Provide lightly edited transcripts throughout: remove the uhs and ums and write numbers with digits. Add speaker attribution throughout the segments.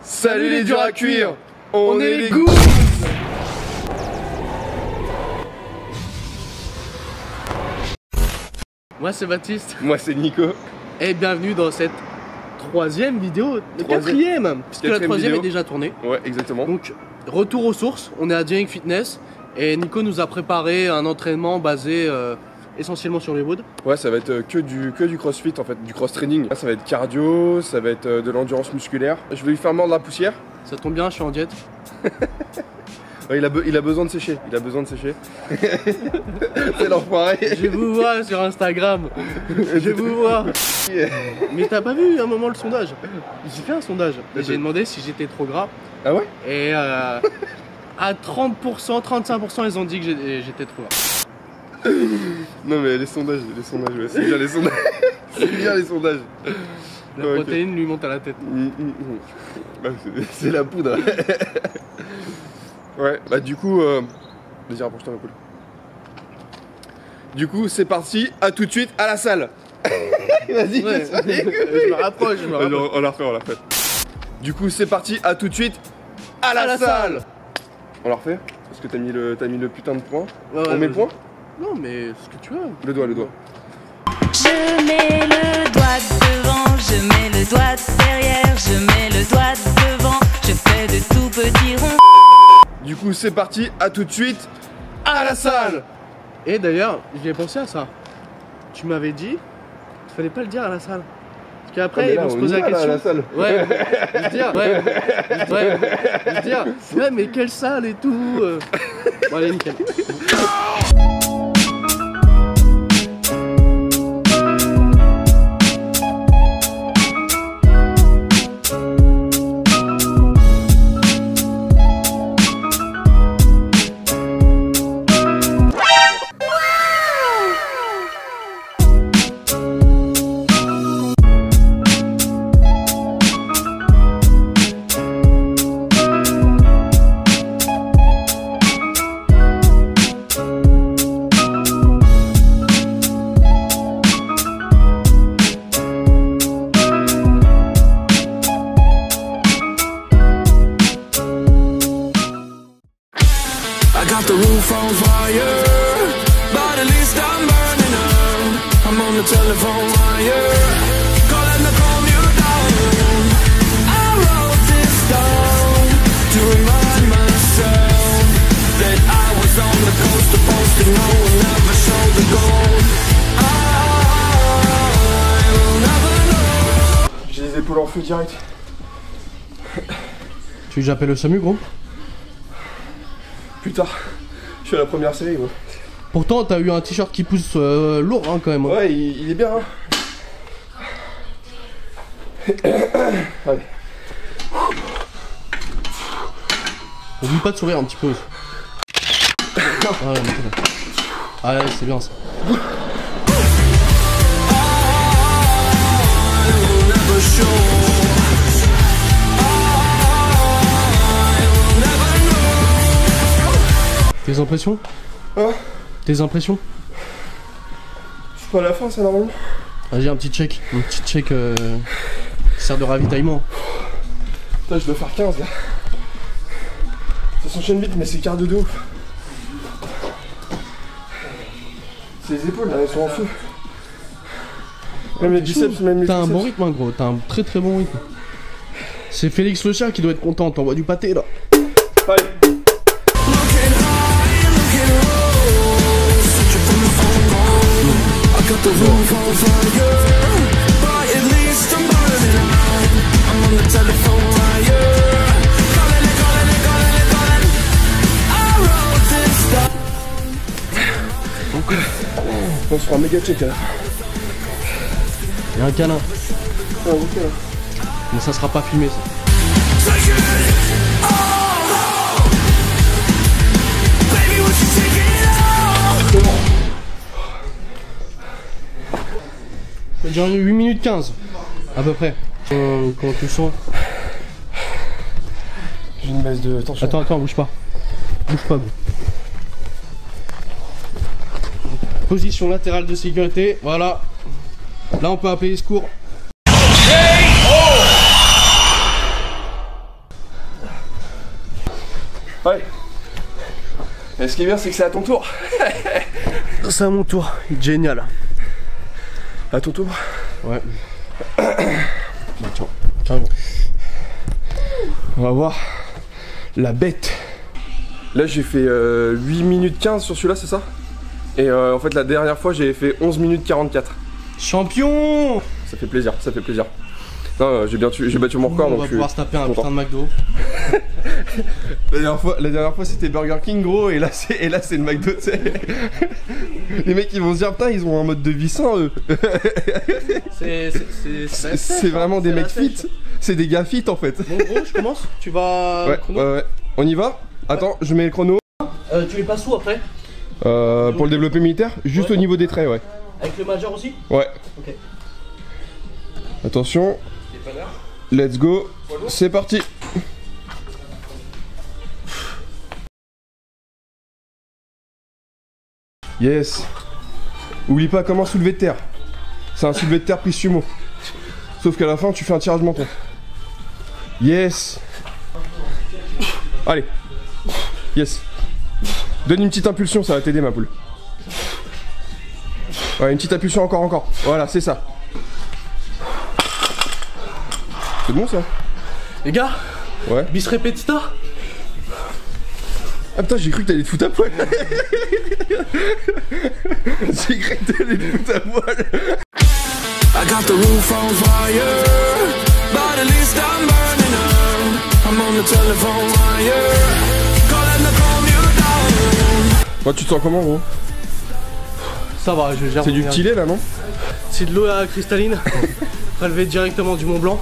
Speaker 1: Salut les durs à cuire. On est les goûts.
Speaker 2: Moi c'est Baptiste.
Speaker 1: Moi c'est Nico.
Speaker 2: Et bienvenue dans cette troisième vidéo, quatrième, puisque la troisième est déjà tournée.
Speaker 1: Ouais, exactement.
Speaker 2: Donc retour aux sources, on est à Dying Fitness et Nico nous a préparé un entraînement basé essentiellement sur les woods.
Speaker 1: Ouais, ça va être que du crossfit en fait, du cross training. Ça va être cardio, ça va être de l'endurance musculaire. Je vais lui faire mordre la poussière.
Speaker 2: Ça tombe bien, je suis en diète.
Speaker 1: Ouais, il a besoin de sécher, C'est l'enfoiré.
Speaker 2: Je vous vois sur Instagram. Je vous vois. Mais t'as pas vu un moment le sondage? J'ai fait un sondage. J'ai demandé si j'étais trop gras.
Speaker 1: Ah ouais?
Speaker 2: Et à 30%, 35% ils ont dit que j'étais trop gras.
Speaker 1: Non mais les sondages, ouais, c'est bien les sondages. C'est bien les sondages.
Speaker 2: La protéine lui monte à la tête.
Speaker 1: C'est la poudre. Ouais, bah du coup, vas-y rapproche-toi un peu. Du coup, c'est parti, à tout de suite à la salle. Vas-y,
Speaker 2: ouais, je me rapproche.
Speaker 1: On la refait. Du coup, c'est parti, à tout de suite à la salle. On la refait? Parce que t'as mis le putain de point.
Speaker 2: Ouais,
Speaker 1: on met point?
Speaker 2: Non, mais ce que tu veux.
Speaker 1: Le doigt.
Speaker 3: Je mets le doigt devant, je mets le doigt derrière, je mets le doigt devant, je fais de tout petits ronds.
Speaker 1: Du coup, c'est parti, à tout de suite à la salle.
Speaker 2: Et d'ailleurs, j'ai pensé à ça. Tu m'avais dit, il fallait pas le dire à la salle. Parce qu'après, ils vont se poser la question.
Speaker 1: À la salle.
Speaker 2: Ouais, je dire, ouais, mais quelle salle et tout. Bon, allez, nickel.
Speaker 4: The roof on fire, but at least I'm burning up. I'm on the telephone wire, calling to calm you down. I wrote this down to remind myself that I was on the coast of coast and no one ever showed the goal. I will never know.
Speaker 1: J'ai les épaules en feu direct.
Speaker 2: Tu veux que j'appelle le SAMU, gros?
Speaker 1: Plus tard. Je suis à la première série, gros.
Speaker 2: Pourtant, t'as eu un t-shirt qui pousse lourd, hein, quand même. Hein.
Speaker 1: Ouais, il est bien, hein. Allez.
Speaker 2: Oublie pas de sourire un petit peu. Allez, c'est bien ça. Tes impressions?
Speaker 1: Hein?
Speaker 2: Tes impressions?
Speaker 1: C'est pas à la fin, ça, normalement?
Speaker 2: Vas-y, un petit check qui sert de ravitaillement.
Speaker 1: Putain, je dois faire 15 là. Ça s'enchaîne vite, mais c'est cardio de ouf. C'est les épaules là, elles sont en feu. Même les biceps, même les
Speaker 2: T'as un
Speaker 1: triceps.
Speaker 2: bon rythme, hein, gros, t'as un très très bon rythme. C'est Félix le chat qui doit être content, t'envoies du pâté là.
Speaker 1: Allez.
Speaker 4: The roof on fire, but at least I'm burning up. I'm on the telephone wire, calling. I wrote this down.
Speaker 1: On se fera un méga check là.
Speaker 2: Y'a un câlin.
Speaker 1: Ah, ok là.
Speaker 2: Mais ça sera pas filmé ça.
Speaker 4: Take it all. Baby, would you take it all?
Speaker 2: Ça dure 8 minutes 15 à peu près. Comment tu le sens?
Speaker 1: J'ai une baisse de tension.
Speaker 2: Attends, bouge pas. Bouge pas, gros. Position latérale de sécurité, voilà. Là on peut appeler les secours.
Speaker 1: Ouais. Et ce qui est bien, c'est que c'est à ton tour.
Speaker 2: C'est à mon tour. Génial.
Speaker 1: À ton tour.
Speaker 2: Ouais.
Speaker 1: Bah, tiens. On va voir la bête. Là, j'ai fait 8 minutes 15 sur celui-là, c'est ça? Et en fait, la dernière fois, j'ai fait 11 minutes 44.
Speaker 2: Champion!
Speaker 1: Ça fait plaisir, ça fait plaisir. Non, j'ai battu mon record.
Speaker 2: On va pouvoir se taper un putain de McDo.
Speaker 1: La dernière fois c'était Burger King, gros, et là c'est le McDo, tu sais. Les mecs ils vont se dire putain, ils ont un mode de vie sain eux. C'est vraiment des mecs fit. C'est des gars fit en fait.
Speaker 2: Bon gros, je commence. Tu vas.
Speaker 1: Ouais. On y va. Attends, je mets le chrono.
Speaker 2: Tu les passes où après?
Speaker 1: Pour le développé militaire, juste au niveau des traits, ouais.
Speaker 2: Avec le major aussi?
Speaker 1: Ouais.
Speaker 2: Ok.
Speaker 1: Attention. Let's go. C'est parti. Yes. Oublie pas comment soulever de terre. C'est un soulevé de terre pris sumo. Sauf qu'à la fin tu fais un tirage menton. Yes. Allez. Yes. Donne une petite impulsion, ça va t'aider ma poule. Ouais, une petite impulsion encore. Voilà, c'est ça. C'est bon ça?
Speaker 2: Les gars.
Speaker 1: Ouais.
Speaker 2: Bis repetita.
Speaker 1: Ah putain, j'ai cru que t'allais te foutre à poil. J'ai cru que t'allais te foutre à poil.
Speaker 4: I got the roof on fire, but at least I'm burning up. I'm on the telephone wire, calling to calm you down.
Speaker 1: Moi, tu te sens comment, gros?
Speaker 2: Ça va, je gère.
Speaker 1: C'est du petit lait là, non?
Speaker 2: C'est de l'eau cristalline, prélevée directement du Mont Blanc.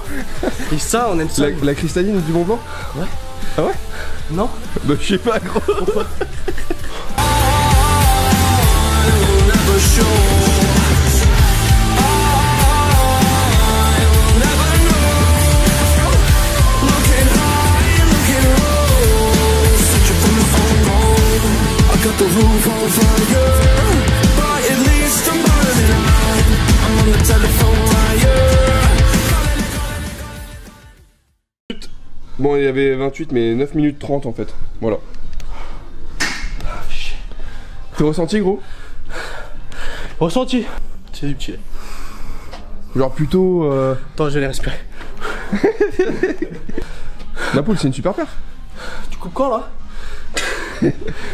Speaker 2: Et ça, on aime ça.
Speaker 1: La cristalline du Mont Blanc?
Speaker 2: Ouais.
Speaker 1: Ah ouais?
Speaker 2: Non?
Speaker 1: Bah, je sais pas, gros.
Speaker 2: Pourquoi?
Speaker 1: Bon, il y avait 28, mais 9 minutes 30 en fait. Voilà. T'es ressenti, gros?
Speaker 2: Ressenti. C'est du petit lait.
Speaker 1: Genre plutôt.
Speaker 2: Attends, je vais les respirer.
Speaker 1: La poule, c'est une super perf.
Speaker 2: Tu coupes quand là?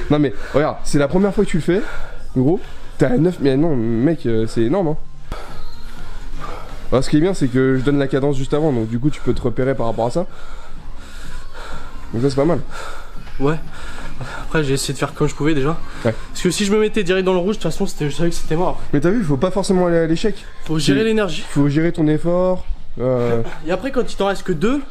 Speaker 1: Non, mais regarde, c'est la première fois que tu le fais, gros. T'es à 9, mais non, mec, c'est énorme, hein. Alors, ce qui est bien, c'est que je donne la cadence juste avant, donc du coup, tu peux te repérer par rapport à ça. Donc, ça, c'est pas mal.
Speaker 2: Ouais. Après, j'ai essayé de faire comme je pouvais déjà. Ouais. Parce que si je me mettais direct dans le rouge, de toute façon, je savais que c'était mort.
Speaker 1: Mais t'as vu, faut pas forcément aller à l'échec.
Speaker 2: Faut gérer l'énergie.
Speaker 1: Faut gérer ton effort.
Speaker 2: Et après, quand il t'en reste que 2,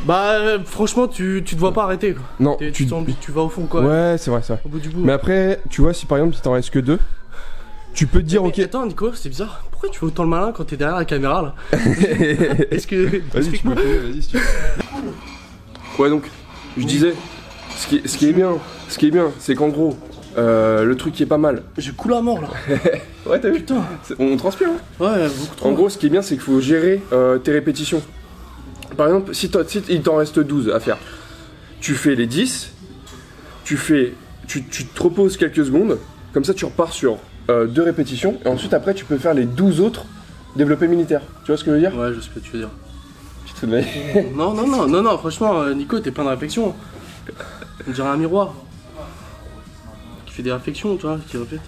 Speaker 2: bah franchement, tu te vois pas arrêter quoi.
Speaker 1: Non,
Speaker 2: tu vas au fond quoi.
Speaker 1: Ouais, c'est vrai,
Speaker 2: Au bout du bout.
Speaker 1: Mais après, tu vois, si par exemple, il t'en reste que 2, tu peux te dire, ok.
Speaker 2: Attends, Nico, c'est bizarre. Pourquoi tu fais autant le malin quand t'es derrière la caméra là? Est-ce que.
Speaker 1: Vas-y, tu peux le faire, vas-y si tu veux. Ouais, donc, je disais, ce qui est bien, c'est qu'en gros, le truc qui est pas mal.
Speaker 2: J'ai coulé à mort là.
Speaker 1: Ouais, t'as vu?
Speaker 2: Putain.
Speaker 1: On transpire, hein?
Speaker 2: Ouais, beaucoup trop.
Speaker 1: En gros, ce qui est bien, c'est qu'il faut gérer tes répétitions. Par exemple, si il t'en reste 12 à faire, tu fais les 10, tu te reposes quelques secondes, comme ça tu repars sur 2 répétitions, et ensuite après tu peux faire les 12 autres développés militaires. Tu vois ce que je veux dire?
Speaker 2: Ouais, je sais ce que tu veux dire.
Speaker 1: Tu te fous de ma gueule?
Speaker 2: Non, franchement, Nico, t'es plein de réflexions. On dirait un miroir. Qui fait des réflexions, tu vois, qui répète.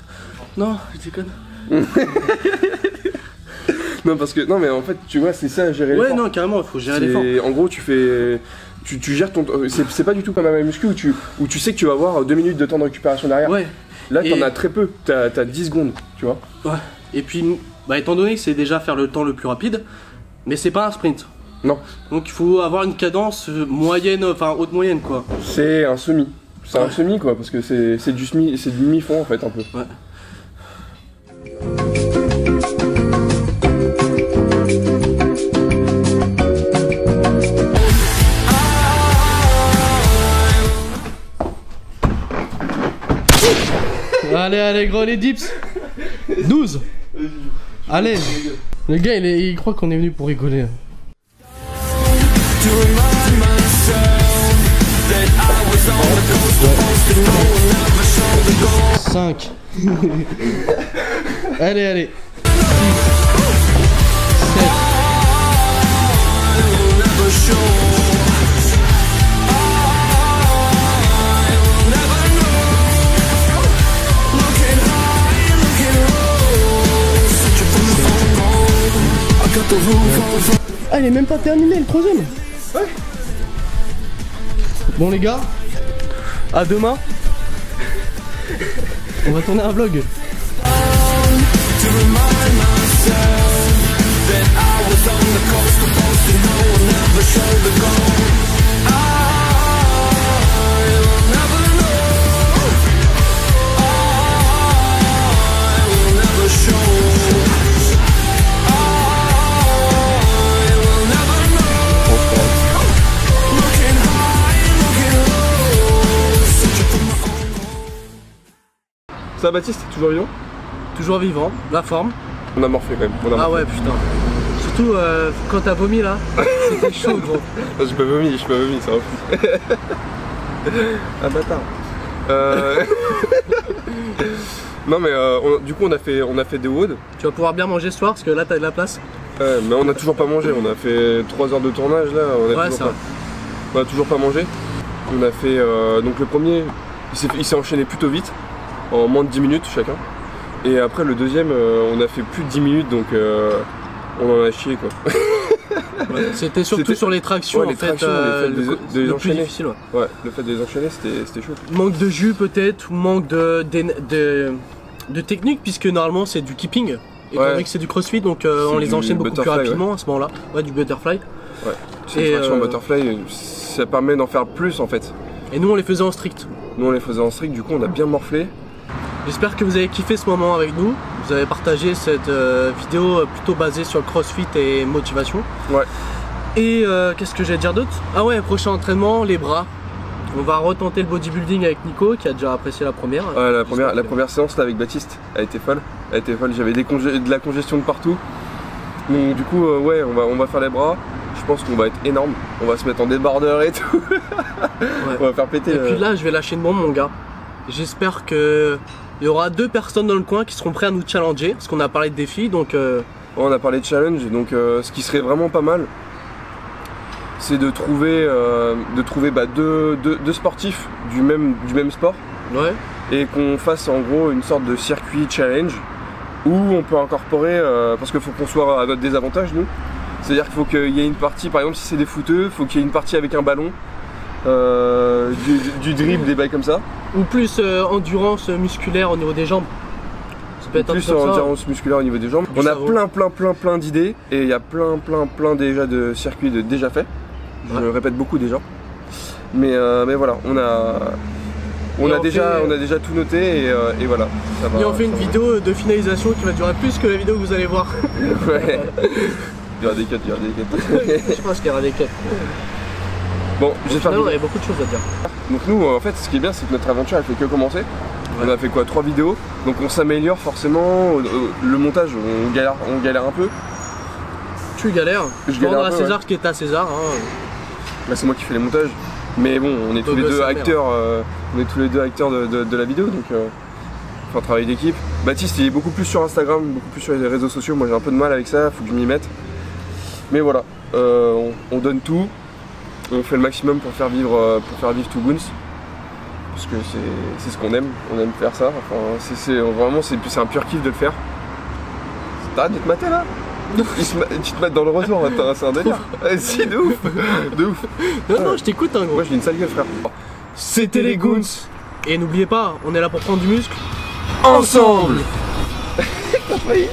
Speaker 2: Non, je déconne.
Speaker 1: Non, parce que, non, mais en fait, tu vois, c'est ça, gérer l'effort.
Speaker 2: Ouais, non, carrément, il faut gérer l'effort.
Speaker 1: En gros, tu gères ton. C'est pas du tout comme un muscu où tu sais que tu vas avoir 2 minutes de temps de récupération derrière.
Speaker 2: Ouais.
Speaker 1: Là, t'en as très peu, t'as 10 secondes, tu vois.
Speaker 2: Ouais. Et puis, bah, étant donné que c'est déjà faire le temps le plus rapide, mais c'est pas un sprint.
Speaker 1: Non.
Speaker 2: Donc, il faut avoir une cadence moyenne, enfin haute moyenne, quoi.
Speaker 1: C'est un semi. C'est un semi, quoi, parce que c'est du demi-fond, en fait, un peu.
Speaker 2: Ouais. Allez, gros, les dips. 12. Allez. Le gars, il croit qu'on est venu pour rigoler.
Speaker 4: To remind myself that I was on the
Speaker 2: 5. Allez, allez. 6, 7. Ah, il est même pas terminé le troisième. Ouais. Bon les gars, à demain. On va tourner un vlog.
Speaker 1: Ça va Baptiste, toujours vivant?
Speaker 2: Toujours vivant, la forme.
Speaker 1: On a morflé quand même. On a morflé.
Speaker 2: Ouais putain. Surtout quand t'as vomi là, c'était chaud gros.
Speaker 1: Non, j'ai pas vomi, ça refuse. Ah bâtard. Non mais du coup on a fait des WOD.
Speaker 2: Tu vas pouvoir bien manger ce soir parce que là t'as de la place.
Speaker 1: Mais on a toujours pas mangé, on a fait 3 heures de tournage là, on a toujours pas mangé. On a fait donc le premier, il s'est enchaîné plutôt vite, en moins de 10 minutes chacun. Et après le deuxième, on a fait plus de 10 minutes donc on en a chié quoi.
Speaker 2: Ouais, c'était surtout sur les tractions,
Speaker 1: les tractions, le fait de les enchaîner.
Speaker 2: Plus difficile,
Speaker 1: ouais, le fait de les enchaîner c'était chaud.
Speaker 2: Manque de jus peut-être, ou manque de technique puisque normalement c'est du keeping. Et que c'est du crossfit donc on les enchaîne beaucoup plus rapidement à ce moment là. Ouais, du butterfly.
Speaker 1: Ouais, c'est une traction butterfly, ça permet d'en faire plus en fait.
Speaker 2: Et nous on les faisait en strict.
Speaker 1: Nous on les faisait en strict, du coup on a bien morflé.
Speaker 2: J'espère que vous avez kiffé ce moment avec nous. Vous avez partagé cette vidéo plutôt basée sur le crossfit et motivation. Ouais. Et qu'est-ce que j'allais dire d'autre? Ah ouais, prochain entraînement, les bras. On va retenter le bodybuilding avec Nico qui a déjà apprécié la première.
Speaker 1: Ouais, la première séance là avec Baptiste, elle était folle. J'avais de la congestion de partout. Donc du coup ouais, on va faire les bras. Je pense qu'on va être énorme. On va se mettre en débardeur et tout. Ouais. On va faire péter.
Speaker 2: Et puis là je vais lâcher une bombe mon gars. J'espère que il y aura 2 personnes dans le coin qui seront prêts à nous challenger, parce qu'on a parlé de défis, donc...
Speaker 1: On a parlé de challenge, donc ce qui serait vraiment pas mal, c'est de trouver, deux sportifs du même sport, ouais. Et qu'on fasse en gros une sorte de circuit challenge, où on peut incorporer, parce qu'il faut qu'on soit à notre désavantage nous, c'est-à-dire qu'il faut qu'il y ait une partie, par exemple si c'est des footeux, il faut qu'il y ait une partie avec un ballon, du dribble, des bails comme ça.
Speaker 2: Ou plus endurance musculaire au niveau des jambes. Ça peut être
Speaker 1: plus endurance musculaire au niveau des jambes. On a plein d'idées et il y a plein déjà de circuits déjà faits. Je le répète beaucoup déjà. Mais voilà, on a déjà tout noté et voilà.
Speaker 2: Ça va, et on fait une vidéo de finalisation qui va durer plus que la vidéo que vous allez voir.
Speaker 1: Ouais. Il y aura des cuts,
Speaker 2: Je pense qu'il y aura des cuts.
Speaker 1: Bon, j'espère.
Speaker 2: Il y a beaucoup de choses à dire.
Speaker 1: Donc nous, en fait, ce qui est bien, c'est que notre aventure, elle fait que commencer. Ouais. On a fait quoi, 3 vidéos, donc on s'améliore forcément. Le montage, on galère un peu.
Speaker 2: Tu galères. Je rendre à César ce qui est à César. Hein.
Speaker 1: Là, c'est moi qui fais les montages. Mais bon, on est tous les deux acteurs. On est tous les deux acteurs de la vidéo, donc faut un travail d'équipe. Baptiste, il est beaucoup plus sur Instagram, beaucoup plus sur les réseaux sociaux. Moi, j'ai un peu de mal avec ça. Faut que je m'y mette. Mais voilà, on donne tout. On fait le maximum pour faire vivre Two-Goons, parce que c'est ce qu'on aime, on aime faire ça, enfin, c'est un pur kiff de le faire. T'arrêtes de te mater là? Tu te mates dans le retour, c'est un délire. Si, de ouf.
Speaker 2: Non, je t'écoute hein gros.
Speaker 1: Moi j'ai une sale gueule frère.
Speaker 2: C'était les Goons. Et n'oubliez pas, on est là pour prendre du muscle
Speaker 1: ensemble. T'as failli.